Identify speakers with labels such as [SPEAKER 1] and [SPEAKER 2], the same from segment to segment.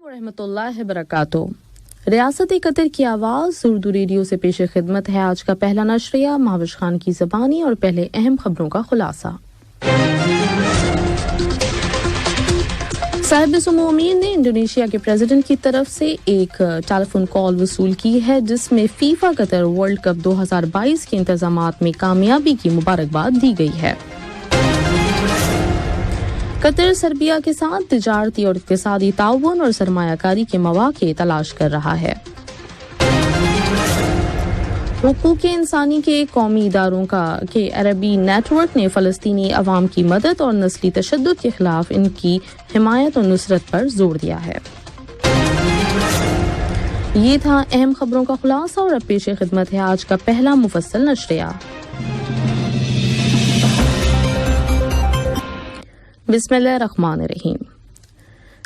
[SPEAKER 1] ورحمۃ اللہ وبرکاتہ۔ ریاست قطر کی آواز اردو ریڈیو سے پیش خدمت ہے آج کا پہلا نشریہ مہوش خان کی زبانی اور پہلے اہم خبروں کا خلاصہ۔ صاحب سمو امیر نے انڈونیشیا کے پریزیڈنٹ کی طرف سے ایک ٹیلی فون کال وصول کی ہے جس میں فیفا قطر ورلڈ کپ 2022 کے انتظامات میں کامیابی کی مبارکباد دی گئی ہے۔ قطر سربیا کے ساتھ تجارتی اور اقتصادی تعاون اور سرمایہ کاری کے مواقع تلاش کر رہا ہے۔ حقوق انسانی کے قومی اداروں کے عربی نیٹ ورک نے فلسطینی عوام کی مدد اور نسلی تشدد کے خلاف ان کی حمایت اور نصرت پر زور دیا ہے۔ یہ تھا اہم خبروں کا خلاصہ اور اب پیش خدمت ہے آج کا پہلا مفصل نشریہ۔ بسم اللہ الرحمن الرحیم۔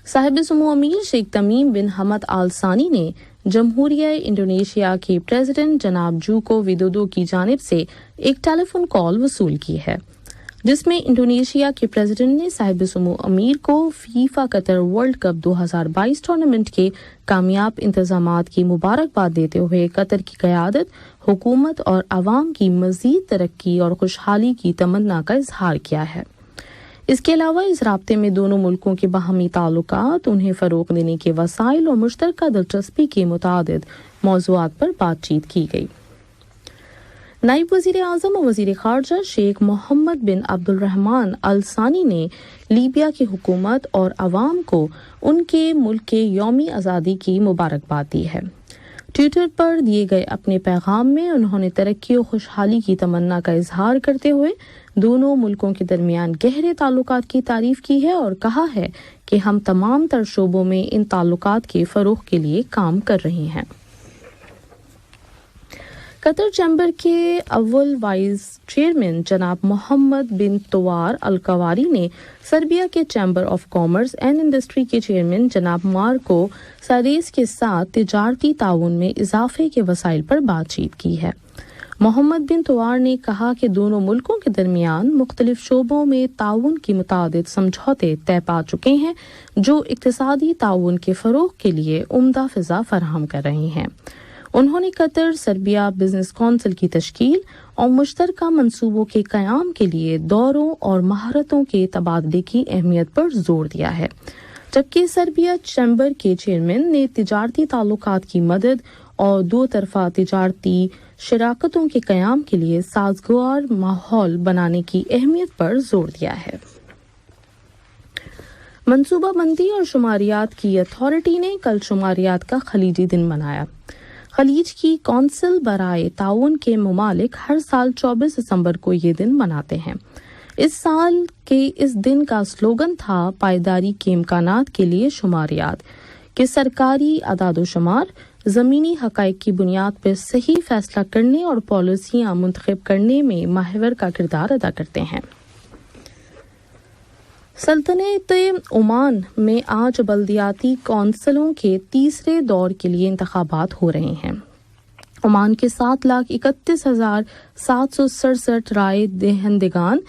[SPEAKER 1] صاحب سمو امیر شیخ تمیم بن حمد آل ثانی نے جمہوریہ انڈونیشیا کے پریزیڈنٹ جناب جوکو ویدودو کی جانب سے ایک ٹیلی فون کال وصول کی ہے جس میں انڈونیشیا کے پریزیڈنٹ نے صاحب سمو امیر کو فیفا قطر ورلڈ کپ 2022 ٹورنامنٹ کے کامیاب انتظامات کی مبارکباد دیتے ہوئے قطر کی قیادت، حکومت اور عوام کی مزید ترقی اور خوشحالی کی تمنا کا اظہار کیا ہے۔ اس کے علاوہ اس رابطے میں دونوں ملکوں کے باہمی تعلقات، انہیں فروغ دینے کے وسائل اور مشترکہ دلچسپی کے متعدد موضوعات پر بات چیت کی گئی۔ نائب وزیر اعظم اور وزیر خارجہ شیخ محمد بن عبد الرحمن آل ثانی نے لیبیا کی حکومت اور عوام کو ان کے ملک کے یوم آزادی کی مبارکباد دی ہے۔ ٹویٹر پر دیے گئے اپنے پیغام میں انہوں نے ترقی و خوشحالی کی تمنا کا اظہار کرتے ہوئے دونوں ملکوں کے درمیان گہرے تعلقات کی تعریف کی ہے اور کہا ہے کہ ہم تمام تر شعبوں میں ان تعلقات کے فروغ کے لیے کام کر رہے ہیں۔ قطر چیمبر کے اول وائس چیئرمین جناب محمد بن طوار القواری نے سربیا کے chamber of commerce and industry کے چیئرمین جناب مارکو ساریس کے ساتھ تجارتی تعاون میں اضافے کے وسائل پر بات چیت کی ہے۔ محمد بن طوار نے کہا کہ دونوں ملکوں کے درمیان مختلف شعبوں میں تعاون کی متعدد سمجھوتے طے پا چکے ہیں جو اقتصادی تعاون کے فروغ کے لیے عمدہ فضا فراہم کر رہے ہیں۔ انہوں نے قطر سربیا بزنس کونسل کی تشکیل اور مشترکہ منصوبوں کے قیام کے لیے دوروں اور مہارتوں کے تبادلے کی اہمیت پر زور دیا ہے، جبکہ سربیا چیمبر کے چیئرمین نے تجارتی تعلقات کی مدد اور دو طرفہ تجارتی شراکتوں کے قیام کے لیے سازگار ماحول بنانے کی اہمیت پر زور دیا ہے۔ منصوبہ بندی اور شماریات کی اتھارٹی نے کل شماریات کا خلیجی دن منایا۔ خلیج کی کونسل برائے تعاون کے ممالک ہر سال 24 دسمبر کو یہ دن مناتے ہیں۔ اس سال کے اس دن کا سلوگن تھا پائیداری کے امکانات کے لیے شماریات، کہ سرکاری اعداد و شمار زمینی حقائق کی بنیاد پر صحیح فیصلہ کرنے اور پالیسیاں منتخب کرنے میں محور کا کردار ادا کرتے ہیں۔ سلطنت عمان میں آج بلدیاتی کونسلوں کے تیسرے دور کے لیے انتخابات ہو رہے ہیں۔ عمان کے 7,31,767 رائے دہندگان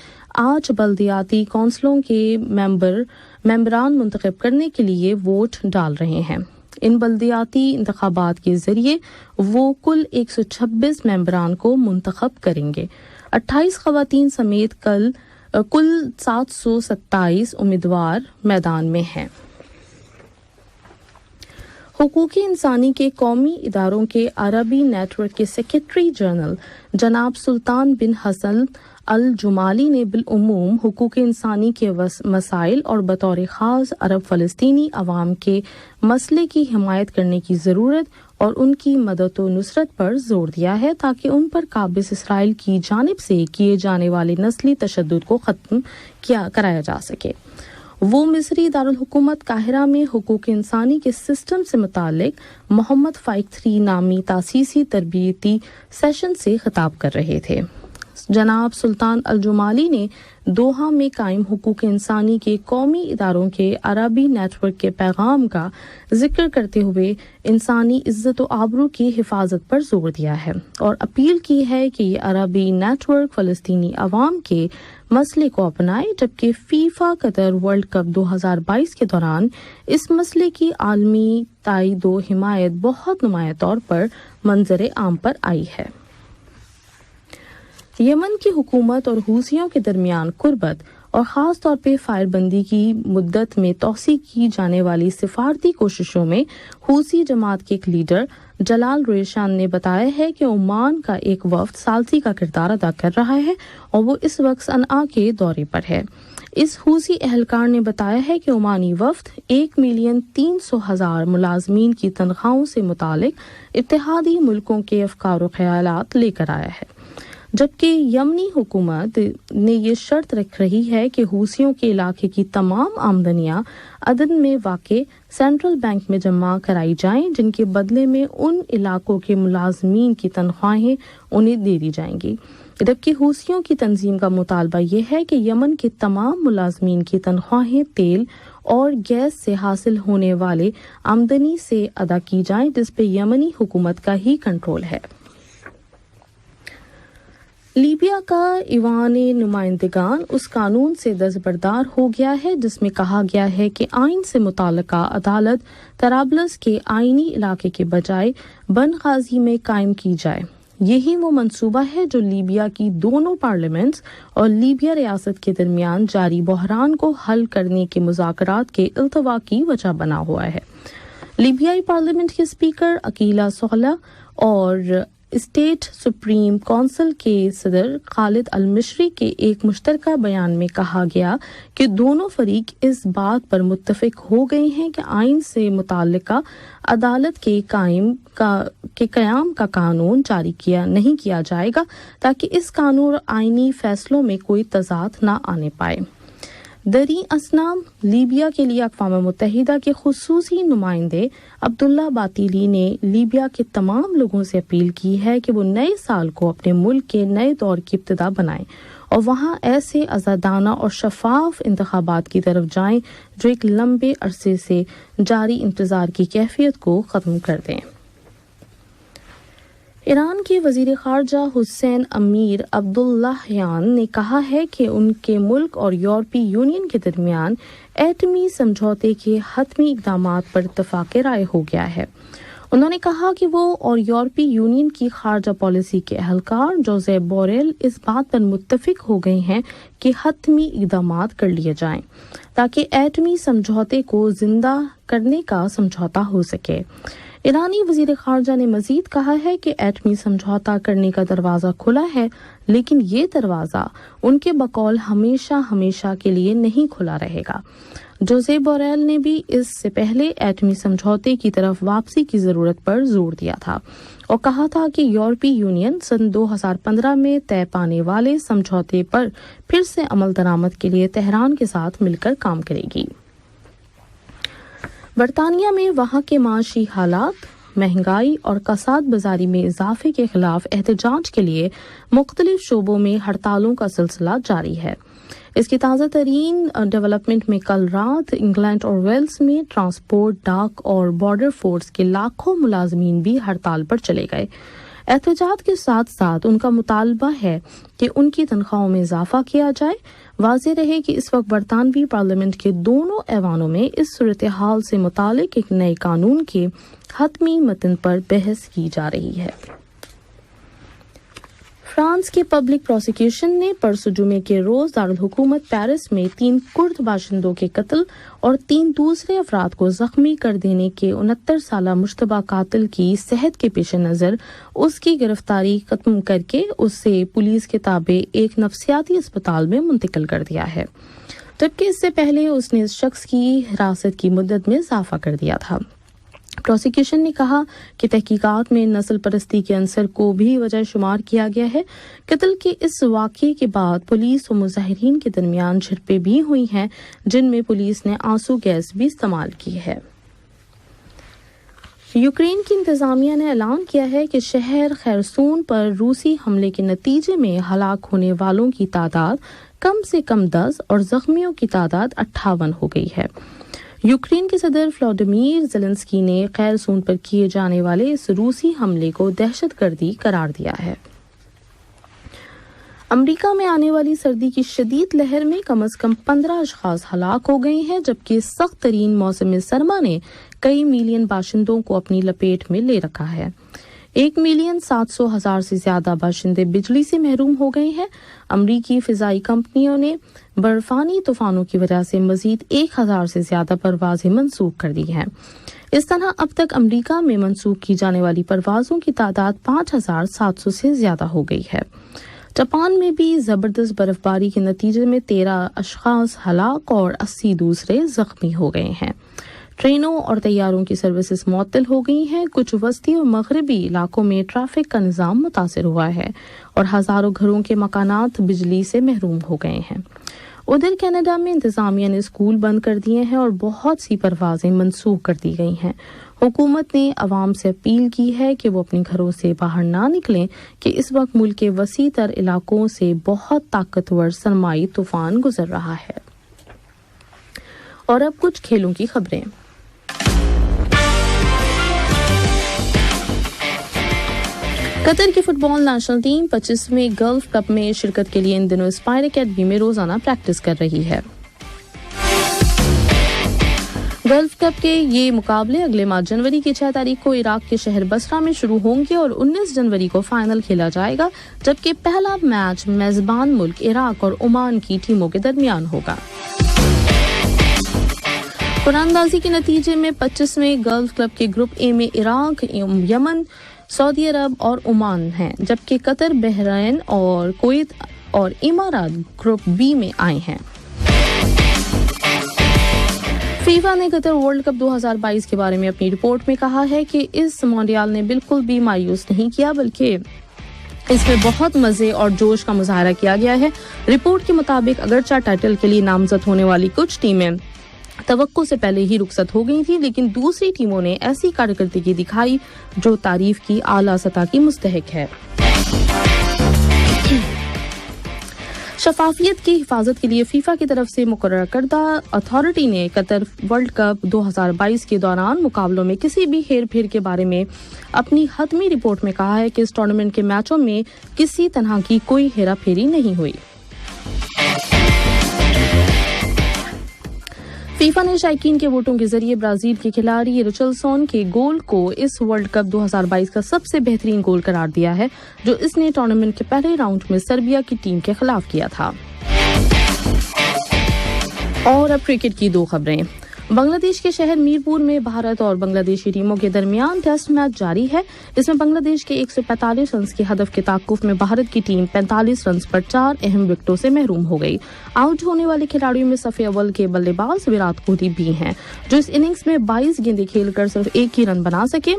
[SPEAKER 1] آج بلدیاتی کونسلوں کے ممبران منتخب کرنے کے لیے ووٹ ڈال رہے ہیں۔ ان بلدیاتی انتخابات کے ذریعے وہ کل 126 ممبران کو منتخب کریں گے۔ 28 خواتین سمیت کل 727 امیدوار میدان میں ہیں۔ حقوق انسانی کے قومی اداروں کے عربی نیٹ ورک کے سیکریٹری جنرل جناب سلطان بن حسن الجمالی نے بالعموم حقوق انسانی کے مسائل اور بطور خاص عرب فلسطینی عوام کے مسئلے کی حمایت کرنے کی ضرورت اور ان کی مدد و نصرت پر زور دیا ہے تاکہ ان پر قابض اسرائیل کی جانب سے کیے جانے والے نسلی تشدد کو ختم کرایا جا سکے۔ وہ مصری دارالحکومت قاہرہ میں حقوق انسانی کے سسٹم سے متعلق محمد فائق 3 نامی تاسیسی تربیتی سیشن سے خطاب کر رہے تھے۔ جناب سلطان الجمالی نے دوحہ میں قائم حقوق انسانی کے قومی اداروں کے عربی نیٹ ورک کے پیغام کا ذکر کرتے ہوئے انسانی عزت و آبرو کی حفاظت پر زور دیا ہے اور اپیل کی ہے کہ یہ عربی نیٹ ورک فلسطینی عوام کے مسئلے کو اپنائے، جبکہ فیفا قطر ورلڈ کپ 2022 کے دوران اس مسئلے کی عالمی تائید و حمایت بہت نمایاں طور پر منظر عام پر آئی ہے۔ یمن کی حکومت اور حوثیوں کے درمیان قربت اور خاص طور پہ فائر بندی کی مدت میں توسیع کی جانے والی سفارتی کوششوں میں حوثی جماعت کے ایک لیڈر جلال ریشان نے بتایا ہے کہ عمان کا ایک وفد ثالثی کا کردار ادا کر رہا ہے اور وہ اس وقت صنعاء کے دورے پر ہے۔ اس حوثی اہلکار نے بتایا ہے کہ عمانی وفد 1,300,000 ملازمین کی تنخواہوں سے متعلق اتحادی ملکوں کے افکار و خیالات لے کر آیا ہے، جبکہ یمنی حکومت نے یہ شرط رکھ رہی ہے کہ حوثیوں کے علاقے کی تمام آمدنیاں عدن میں واقع سینٹرل بینک میں جمع کرائی جائیں، جن کے بدلے میں ان علاقوں کے ملازمین کی تنخواہیں انہیں دے دی جائیں گی، جبکہ حوثیوں کی تنظیم کا مطالبہ یہ ہے کہ یمن کے تمام ملازمین کی تنخواہیں تیل اور گیس سے حاصل ہونے والے آمدنی سے ادا کی جائیں جس پہ یمنی حکومت کا ہی کنٹرول ہے۔ لیبیا کا ایوان نمائندگان اس قانون سے دستبردار ہو گیا ہے جس میں کہا گیا ہے کہ آئین سے متعلقہ عدالت طرابلس کے آئینی علاقے کے بجائے بنغازی میں قائم کی جائے۔ یہی وہ منصوبہ ہے جو لیبیا کی دونوں پارلیمنٹس اور لیبیا ریاست کے درمیان جاری بحران کو حل کرنے کے مذاکرات کے التوا کی وجہ بنا ہوا ہے۔ لیبیائی پارلیمنٹ کے اسپیکر عقیلہ صالح اور اسٹیٹ سپریم کونسل کے صدر خالد المشری کے ایک مشترکہ بیان میں کہا گیا کہ دونوں فریق اس بات پر متفق ہو گئے ہیں کہ آئین سے متعلقہ عدالت کے قیام کا قانون جاری نہیں کیا جائے گا تاکہ اس قانون اور آئینی فیصلوں میں کوئی تضاد نہ آنے پائے۔ دری اسنام لیبیا کے لیے اقوام متحدہ کے خصوصی نمائندے عبداللہ باطیلی نے لیبیا کے تمام لوگوں سے اپیل کی ہے کہ وہ نئے سال کو اپنے ملک کے نئے دور کی ابتدا بنائیں اور وہاں ایسے آزادانہ اور شفاف انتخابات کی طرف جائیں جو ایک لمبے عرصے سے جاری انتظار کی کیفیت کو ختم کر دیں۔ ایران کے وزیر خارجہ حسین امیر عبداللہیان نے کہا ہے کہ ان کے ملک اور یورپی یونین کے درمیان ایٹمی سمجھوتے کے حتمی اقدامات پر اتفاق رائے ہو گیا ہے۔ انہوں نے کہا کہ وہ اور یورپی یونین کی خارجہ پالیسی کے اہلکار جوزیپ بوریل اس بات پر متفق ہو گئے ہیں کہ حتمی اقدامات کر لیے جائیں تاکہ ایٹمی سمجھوتے کو زندہ کرنے کا سمجھوتا ہو سکے۔ ایرانی وزیر خارجہ نے مزید کہا ہے کہ ایٹمی سمجھوتا کرنے کا دروازہ کھلا ہے، لیکن یہ دروازہ ان کے بقول ہمیشہ کے لیے نہیں کھلا رہے گا۔ جوزیپ بوریل نے بھی اس سے پہلے ایٹمی سمجھوتے کی طرف واپسی کی ضرورت پر زور دیا تھا اور کہا تھا کہ یورپی یونین سن 2015 میں طے پانے والے سمجھوتے پر پھر سے عمل درآمد کے لیے تہران کے ساتھ مل کر کام کرے گی۔ برطانیہ میں وہاں کے معاشی حالات، مہنگائی اور کساد بازاری میں اضافے کے خلاف احتجاج کے لیے مختلف شعبوں میں ہڑتالوں کا سلسلہ جاری ہے۔ اس کی تازہ ترین ڈیولپمنٹ میں کل رات انگلینڈ اور ویلز میں ٹرانسپورٹ، ڈاک اور بارڈر فورس کے لاکھوں ملازمین بھی ہڑتال پر چلے گئے۔ احتجاج کے ساتھ ساتھ ان کا مطالبہ ہے کہ ان کی تنخواہوں میں اضافہ کیا جائے۔ واضح رہے کہ اس وقت برطانوی پارلیمنٹ کے دونوں ایوانوں میں اس صورتحال سے متعلق ایک نئے قانون کے حتمی متن پر بحث کی جا رہی ہے۔ فرانس کے پبلک پروسیکیوشن نے پرسوں جمعے کے روز دارالحکومت پیرس میں 3 کرد باشندوں کے قتل اور 3 دوسرے افراد کو زخمی کر دینے کے 69 سالہ مشتبہ قاتل کی صحت کے پیش نظر اس کی گرفتاری ختم کر کے اسے پولیس کے تابع ایک نفسیاتی اسپتال میں منتقل کر دیا ہے، جبکہ اس سے پہلے اس نے اس شخص کی حراست کی مدت میں اضافہ کر دیا تھا۔ پروسیکیوشن نے کہا کہ تحقیقات میں نسل پرستی کے عنصر کو بھی وجہ شمار کیا گیا ہے۔ قتل کے اس واقعے کے بعد پولیس و مظاہرین کے درمیان جھڑپیں بھی ہوئی ہیں، جن میں پولیس نے آنسو گیس بھی استعمال کی ہے۔ یوکرین کی انتظامیہ نے اعلان کیا ہے کہ شہر خیرسون پر روسی حملے کے نتیجے میں ہلاک ہونے والوں کی تعداد کم سے کم 10 اور زخمیوں کی تعداد 58 ہو گئی ہے۔ یوکرین کے صدر ولادیمیر زیلنسکی نے خیرسون پر کیے جانے والے اس روسی حملے کو دہشت گردی قرار دیا ہے۔ امریکہ میں آنے والی سردی کی شدید لہر میں کم از کم 15 اشخاص ہلاک ہو گئے ہیں، جبکہ سخت ترین موسم سرما نے کئی ملین باشندوں کو اپنی لپیٹ میں لے رکھا ہے۔ 1,700,000 سے زیادہ باشندے بجلی سے محروم ہو گئے ہیں۔ امریکی فضائی کمپنیوں نے برفانی طوفانوں کی وجہ سے مزید 1,000 سے زیادہ پروازیں منسوخ کر دی ہیں۔ اس طرح اب تک امریکہ میں منسوخ کی جانے والی پروازوں کی تعداد 5,700 سے زیادہ ہو گئی ہے۔ جاپان میں بھی زبردست برف باری کے نتیجے میں 13 اشخاص ہلاک اور 80 دوسرے زخمی ہو گئے ہیں۔ ٹرینوں اور طیاروں کی سروسز معطل ہو گئی ہیں۔ کچھ وسطی اور مغربی علاقوں میں ٹریفک کا نظام متاثر ہوا ہے اور ہزاروں گھروں کے مکانات بجلی سے محروم ہو گئے ہیں۔ ادھر کینیڈا میں انتظامیہ نے اسکول بند کر دیے ہیں اور بہت سی پروازیں منسوخ کر دی گئی ہیں۔ حکومت نے عوام سے اپیل کی ہے کہ وہ اپنے گھروں سے باہر نہ نکلیں کہ اس وقت ملک کے وسیع تر علاقوں سے بہت طاقتور سرمائی طوفان گزر رہا ہے۔ اور اب کچھ کھیلوں کی خبریں۔ قطر کی فٹ بال نیشنل ٹیم 25ویں گلف کپ میں شرکت کے لیے ان دنوں اسپائر اکیڈمی میں روزانہ پریکٹس کر رہی ہے۔ گلف کپ کے یہ مقابلے اگلے ماہ جنوری کی 6 تاریخ کو عراق کے شہر بصرہ میں شروع ہوں گے اور 19 جنوری کو فائنل کھیلا جائے گا، جبکہ پہلا میچ میزبان ملک عراق اور عمان کی ٹیموں کے درمیان ہوگا۔ قرعہ اندازی کے نتیجے میں 25ویں گلف کلب کے گروپ اے میں عراق، یمن، سعودی عرب اور عمان ہیں، جبکہ قطر، بحرین اور کویت اور امارات گروپ بی میں آئے ہیں۔ فیفا نے قطر ورلڈ کپ 2022 کے بارے میں اپنی رپورٹ میں کہا ہے کہ اس موندیال نے بالکل بھی مایوس نہیں کیا، بلکہ اس میں بہت مزے اور جوش کا مظاہرہ کیا گیا ہے۔ رپورٹ کے مطابق اگرچہ ٹائٹل کے لیے نامزد ہونے والی کچھ ٹیمیں توقع سے پہلے ہی رخصت ہو گئی تھی، لیکن دوسری ٹیموں نے ایسی کارکردگی دکھائی جو تعریف کی اعلیٰ سطح کی مستحق ہے۔ شفافیت کی حفاظت کے لیے فیفا کی طرف سے مقرر کردہ اتھارٹی نے قطر ورلڈ کپ 2022 کے دوران مقابلوں میں کسی بھی ہیر پھیر کے بارے میں اپنی حتمی رپورٹ میں کہا ہے کہ اس ٹورنامنٹ کے میچوں میں کسی طرح کی کوئی ہیرا پھیری نہیں ہوئی۔ فیفا نے شائقین کے ووٹوں کے ذریعے برازیل کے کھلاڑی رچلسون کے گول کو اس ورلڈ کپ 2022 کا سب سے بہترین گول قرار دیا ہے، جو اس نے ٹورنامنٹ کے پہلے راؤنڈ میں سربیا کی ٹیم کے خلاف کیا تھا۔ اور اب کرکٹ کی 2 خبریں۔ بنگلہ دیش کے شہر میرپور میں بھارت اور بنگلہ دیشی ٹیموں کے درمیان ٹیسٹ میچ جاری ہے۔ اس میں بنگلہ دیش کے 145 رنز کے ہدف کے تعاقب میں بھارت کی ٹیم 45 رنز پر 4 اہم وکٹوں سے محروم ہو گئی۔ آؤٹ ہونے والے کھلاڑیوں میں صف اول کے بلے باز وراٹ کوہلی بھی ہیں، جو اس اننگز میں 22 گیندیں کھیل کر صرف 1 ہی رن بنا سکے۔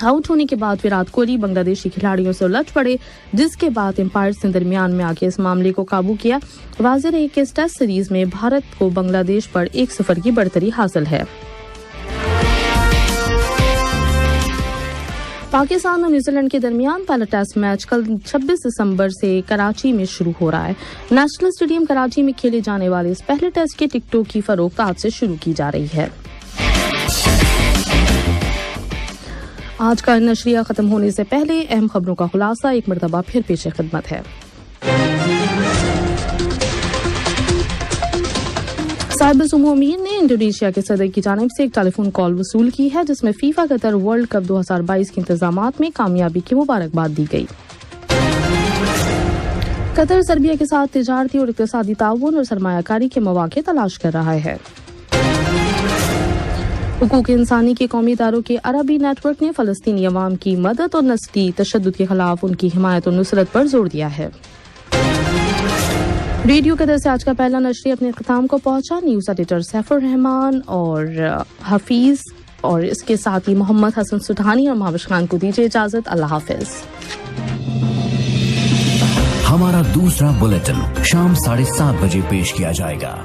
[SPEAKER 1] آؤٹ ہونے کے بعد وراٹ کوہلی بنگلہ دیشی کھلاڑیوں سے الجھ پڑے، جس کے بعد امپائرز نے درمیان میں آ کے اس معاملے کو قابو کیا۔ واضح ہے کہ اس ٹیسٹ سیریز میں بھارت کو بنگلہ دیش پر 1-0 کی بڑھتری حاصل ہے۔ پاکستان اور نیوزی لینڈ کے درمیان پہلا ٹیسٹ میچ کل 26 دسمبر سے کراچی میں شروع ہو رہا ہے۔ نیشنل اسٹیڈیم کراچی میں کھیلے جانے والے اس پہلے ٹیسٹ کے ٹکٹوں کی فروخت آج سے شروع کی جا رہی ہے۔ آج کا نشریہ ختم ہونے سے پہلے اہم خبروں کا خلاصہ ایک مرتبہ پھر پیش خدمت ہے۔ صاحب سمو امیر نے انڈونیشیا کے صدر کی جانب سے ایک ٹیلی فون کال وصول کی ہے، جس میں فیفا قطر ورلڈ کپ 2022 کے انتظامات میں کامیابی کی مبارکباد دی گئی۔ قطر سربیا کے ساتھ تجارتی اور اقتصادی تعاون اور سرمایہ کاری کے مواقع تلاش کر رہا ہے۔ حقوق انسانی کے قومی اداروں کے عربی نیٹ ورک نے فلسطینی عوام کی مدد اور نسلی تشدد کے خلاف ان کی حمایت اور نصرت پر زور دیا ہے۔ ریڈیو قطر سے آج کا پہلا نشریہ اپنے اختتام کو پہنچا۔ نیوز ایڈیٹر سیف الرحمان اور حفیظ اور اس کے ساتھ ہی محمد حسن سٹھانی اور مہوش خان کو دیجیے اجازت۔ اللہ حافظ۔
[SPEAKER 2] ہمارا دوسرا بلیٹن شام 7:30 بجے پیش کیا جائے گا۔